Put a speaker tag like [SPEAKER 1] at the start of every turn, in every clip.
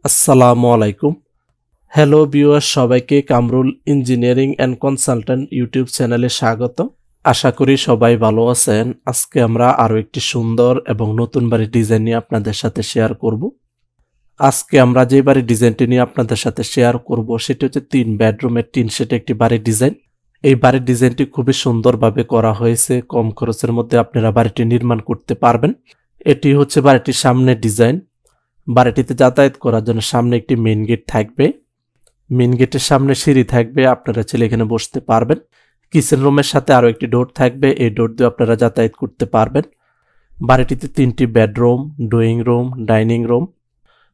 [SPEAKER 1] আসসালামু আলাইকুম। Hello viewer, সবাইকে Kamrul engineering and consultant YouTube চ্যানেলে স্বাগত। আশা করি সবাই ভালো আছেন। আজকে আমরা আরও একটি সুন্দর এবং নতুন বাড়ির ডিজাইন নিয়ে আপনাদের সাথে শেয়ার করব। আজকে আমরা যে বাড়ির ডিজাইনটি নিয়ে আপনাদের সাথে শেয়ার করব সেটি হচ্ছে 3 বেডরুমের টিন শেডে একটি বাড়ির ডিজাইন। এই বাড়ির ডিজাইনটি খুবই সুন্দরভাবে করা হয়েছে। কম খরচের মধ্যে আপনারা বাড়িটি নির্মাণ করতে পারবেন। এটি হচ্ছে বাড়িটির সামনের ডিজাইন। বাড়িটিতে যাতায়াত করার জন্য সামনে একটি মেইন গেট থাকবে। মেইন গেটের সামনে সিঁড়ি থাকবে, আপনারা চাইলে এখানে বসতে পারবেন। কিচেন রুমের সাথে আরও একটি ডোর থাকবে, এই ডোর দিয়ে আপনারা যাতায়াত করতে পারবেন। বাড়িটিতে 3টি bedroom, drawing room, dining room,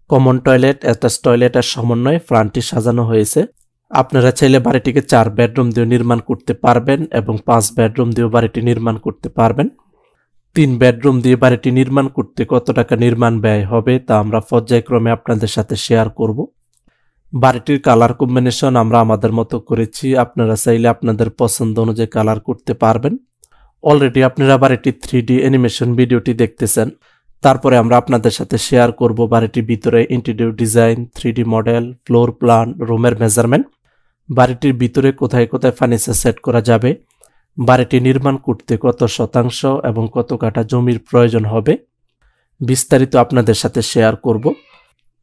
[SPEAKER 1] common toilet, attach টয়লেটের সমন্বয়ে ফ্রন্টটি সাজানো হয়েছে। আপনারা চাইলে বাড়িটিকে 4 বেডরুম দিয়ে নির্মাণ করতে পারবেন এবং 5 বেডরুম দিয়েও বাড়িটি নির্মাণ করতে পারবেন। 3 বেডরুম দিয়ে বাড়িটি নির্মাণ করতে কত টাকা নির্মাণ ব্যয় হবে তা আমরা পর্যায়ক্রমে আপনাদের সাথে শেয়ার করব। বাড়িটির কালার কম্বিনেশন আমরা আমাদের মতো করেছি, আপনারা চাইলে আপনাদের পছন্দ অনুযায়ী কালার করতে পারবেন। অলরেডি আপনারা বাড়িটির 3D অ্যানিমেশন ভিডিওটি দেখতেছেন। তারপরে আমরা আপনাদের সাথে শেয়ার করব বাড়িটির ভিতরে interior design, 3D model, floor plan, রুমের মেজারমেন্ট, বাড়িটির ভিতরে কোথায় কোথায় ফার্নিচার সেট করা যাবে, বাড়িটি নির্মাণ করতে কত শতাংশ এবং কত কাঠা জমির প্রয়োজন হবে, বিস্তারিত আপনাদের সাথে শেয়ার করব।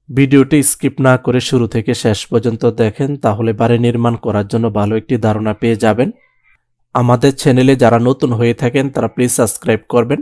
[SPEAKER 1] ভিডিওটি স্কিপ না করে শুরু থেকে শেষ পর্যন্ত দেখেন, তাহলে বাড়ি নির্মাণ করার জন্য ভালো একটি ধারণা পেয়ে যাবেন। আমাদের চ্যানেলে যারা নতুন হয়ে থাকেন তারা প্লিজ সাবস্ক্রাইব করবেন।